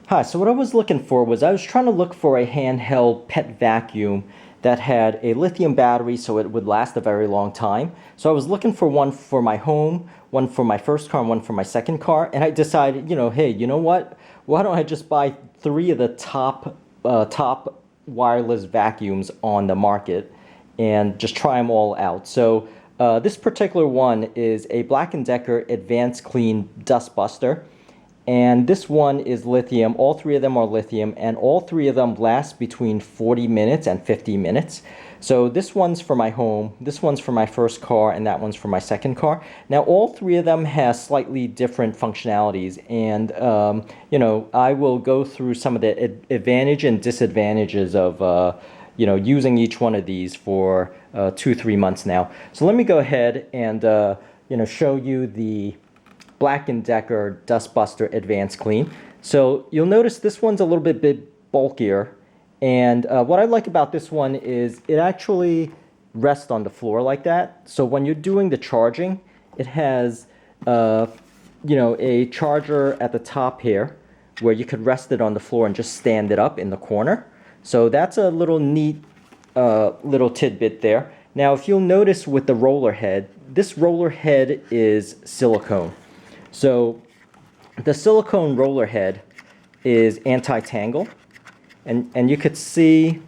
Hi, so what I was looking for was I was trying to look for a handheld pet vacuum that had a lithium battery so it would last a very long time. So I was looking for one for my home, one for my first car, and one for my second car. And I decided, hey, you know what? Why don't I just buy three of the top wireless vacuums on the market and just try them all out. So this particular one is a Black & Decker Advanced Clean Dustbuster. And this one is lithium. All three of them are lithium, and all three of them last between 40 minutes and 50 minutes. So this one's for my home, this one's for my first car, and that one's for my second car. Now, all three of them has slightly different functionalities, and I will go through some of the advantage and disadvantages of using each one of these for 2-3 months now. So let me go ahead and show you the Black & Decker Dustbuster Advanced Clean. So you'll notice this one's a little bit bulkier, and what I like about this one is it actually rests on the floor like that. So when you're doing the charging, it has a charger at the top here where you could rest it on the floor and just stand it up in the corner. So that's a little neat little tidbit there. Now, if you'll notice with the roller head, this roller head is silicone. So the silicone roller head is anti-tangle, and you could see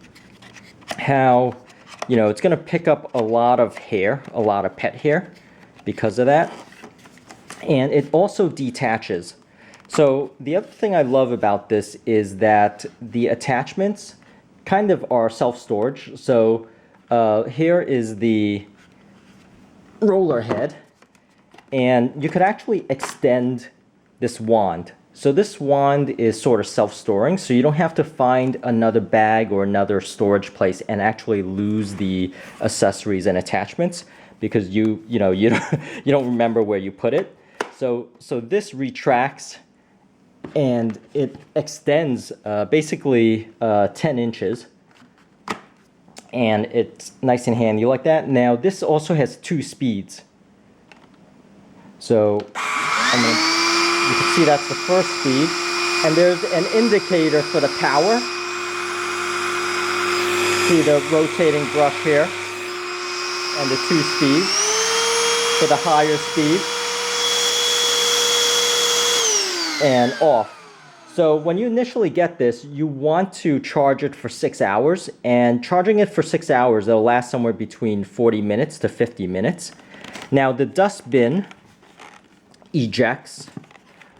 how it's going to pick up a lot of hair, a lot of pet hair because of that, and it also detaches. So the other thing I love about this is that the attachments kind of are self-storage. So here is the roller head. And you could actually extend this wand. So this wand is sort of self-storing, so you don't have to find another bag or another storage place and actually lose the accessories and attachments because you don't remember where you put it. So this retracts and it extends basically 10 inches. And it's nice and handy like that. Now this also has 2 speeds. So you can see that's the first speed, and there's an indicator for the power. See the rotating brush here, and the 2 speeds for the higher speed, and off. So when you initially get this, you want to charge it for 6 hours, and charging it for 6 hours, it'll last somewhere between 40 minutes to 50 minutes. Now the dustbin ejects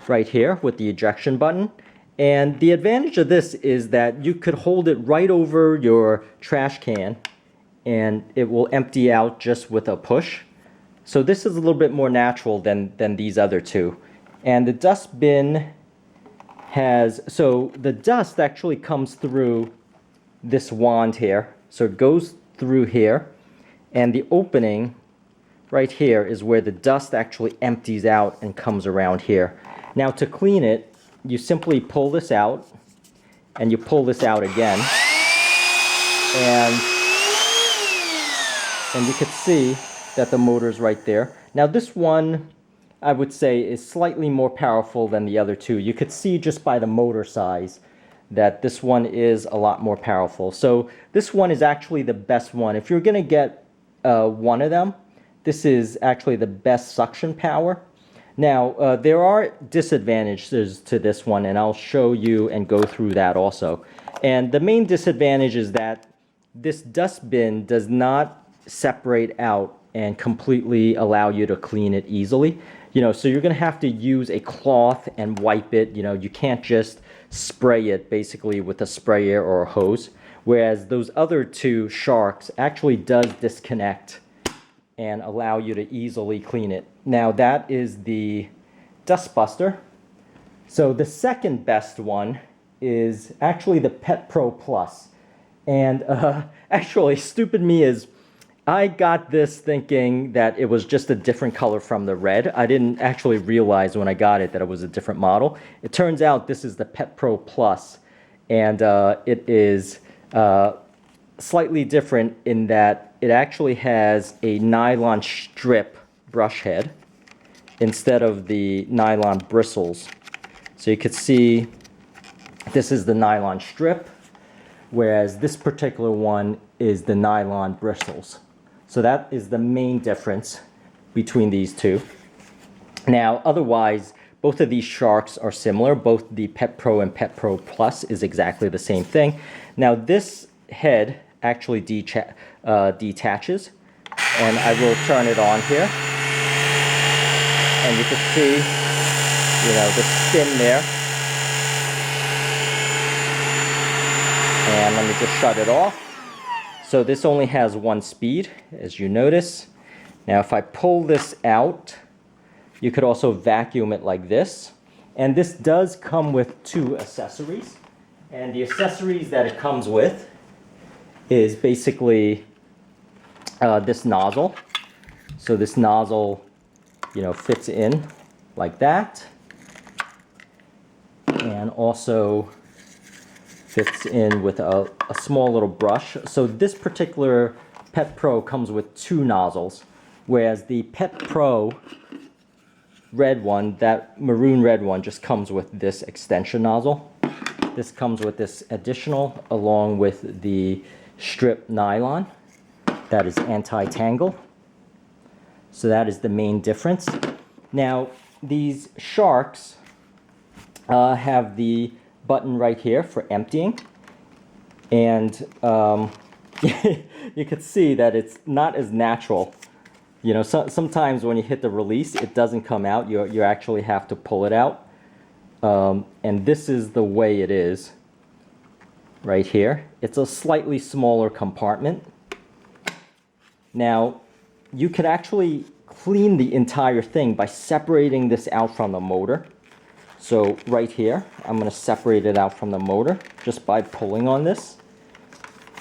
right here with the ejection button, and the advantage of this is that you could hold it right over your trash can and it will empty out just with a push. So this is a little bit more natural than these other two. And the dustbin so the dust actually comes through this wand here, so it goes through here, and the opening right here is where the dust actually empties out and comes around here. Now to clean it, you simply pull this out, and you pull this out again, and you can see that the motor's right there. Now this one, I would say, is slightly more powerful than the other two. You could see just by the motor size that this one is a lot more powerful. So this one is actually the best one. If you're going to get one of them, this is actually the best suction power. Now, there are disadvantages to this one, and I'll show you and go through that also. And the main disadvantage is that this dustbin does not separate out and completely allow you to clean it easily. So you're going to have to use a cloth and wipe it. You can't just spray it basically with a sprayer or a hose. Whereas those other two Sharks actually does disconnect and allow you to easily clean it. Now that is the Dustbuster. So the second best one is actually the Pet Pro Plus. And actually, stupid me is I got this thinking that it was just a different color from the red. I didn't actually realize when I got it that it was a different model. It turns out this is the Pet Pro Plus, and it is slightly different in that it actually has a nylon strip brush head instead of the nylon bristles. So you could see This is the nylon strip, whereas this particular one is the nylon bristles. So that is the main difference between these two. Now, otherwise, both of these sharks are similar. Both the Pet Pro and Pet Pro Plus is exactly the same thing. Now, this head actually detaches, and I will turn it on here. And you can see, you know, the spin there. And let me just shut it off. So this only has one speed, as you notice. Now, if I pull this out, you could also vacuum it like this. And this does come with two accessories. And the accessories that it comes with is basically this nozzle. So this nozzle, you know, fits in like that. And also fits in with a small little brush. So this particular Pet Pro comes with two nozzles, whereas the Pet Pro red one, that maroon red one, just comes with this extension nozzle. This comes with this additional, along with the strip nylon that is anti-tangle. So that is the main difference. Now, these sharks have the button right here for emptying, and you can see that it's not as natural. You know, sometimes when you hit the release, it doesn't come out. You actually have to pull it out, and this is the way it is right here. It's a slightly smaller compartment. Now, you could actually clean the entire thing by separating this out from the motor. So right here, I'm going to separate it out from the motor just by pulling on this.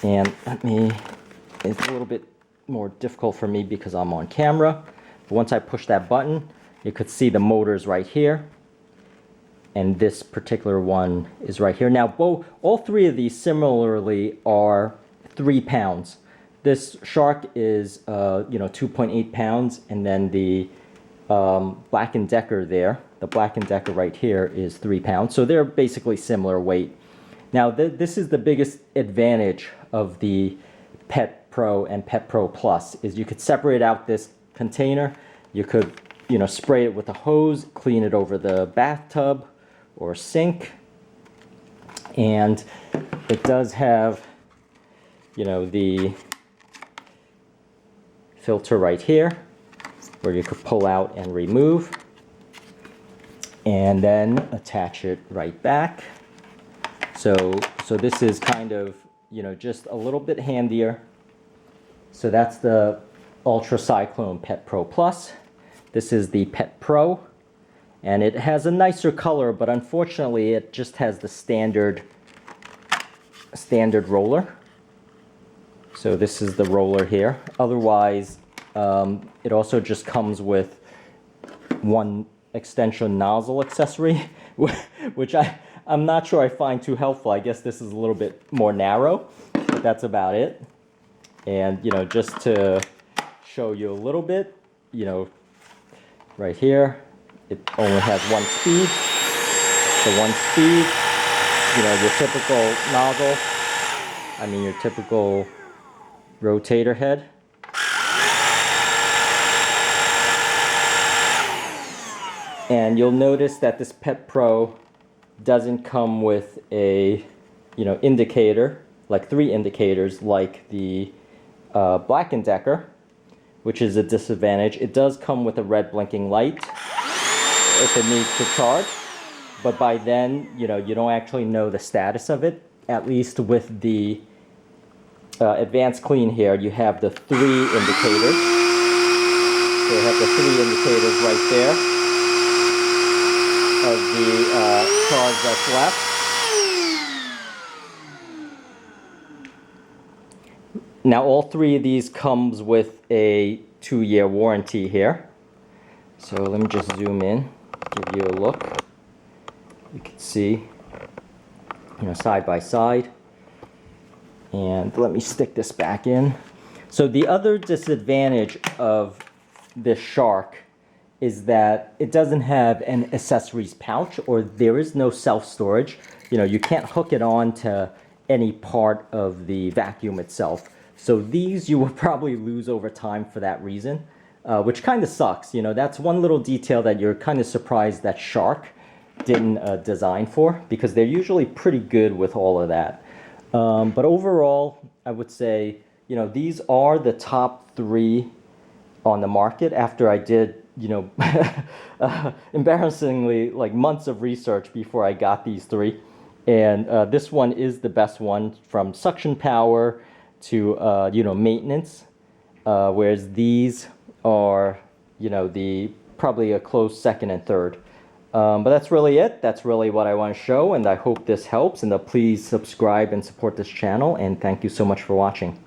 And it's a little bit more difficult for me because I'm on camera. But once I push that button, you could see the motor's right here. And this particular one is right here. Now, all three of these similarly are 3 pounds. This shark is, 2.8 pounds, and then the Black & Decker there, the Black & Decker right here is 3 pounds. So they're basically similar weight. Now, this is the biggest advantage of the Pet Pro and Pet Pro Plus, is you could separate out this container. You could, spray it with a hose, clean it over the bathtub or sink. And it does have, the filter right here where you could pull out and remove, and then attach it right back. So this is kind of, just a little bit handier. So that's the Ultra Cyclone Pet Pro Plus. This is the Pet Pro, and it has a nicer color, but unfortunately it just has the standard roller. So this is the roller here. Otherwise, it also just comes with one extension nozzle accessory, which I'm not sure I find too helpful. I guess this is a little bit more narrow, but that's about it. And, just to show you a little bit, right here, it only has one speed. So one speed, your typical nozzle, your typical rotator head. And you'll notice that this Pet Pro doesn't come with a, indicator, like 3 indicators like the Black & Decker, which is a disadvantage. It does come with a red blinking light if it needs to charge, but by then, you don't actually know the status of it. At least with the Advanced Clean here, you have the 3 indicators. So you have the 3 indicators right there of the charge that's left. Now all 3 of these comes with a 2-year warranty here. So let me just zoom in, give you a look. You can see, side by side. And let me stick this back in. So the other disadvantage of this shark is that it doesn't have an accessories pouch, or there is no self-storage. You know, you can't hook it on to any part of the vacuum itself. So these you will probably lose over time for that reason, which kind of sucks. You know, that's one little detail that you're kind of surprised that Shark didn't design for, because they're usually pretty good with all of that. But overall, I would say, you know, these are the top 3 on the market after I did, you know, embarrassingly, like months of research before I got these 3. And this one is the best one, from suction power to, you know, maintenance, whereas these are, you know, the probably a close second and third. But that's really it. That's really what I want to show, and I hope this helps. And please subscribe and support this channel, and thank you so much for watching.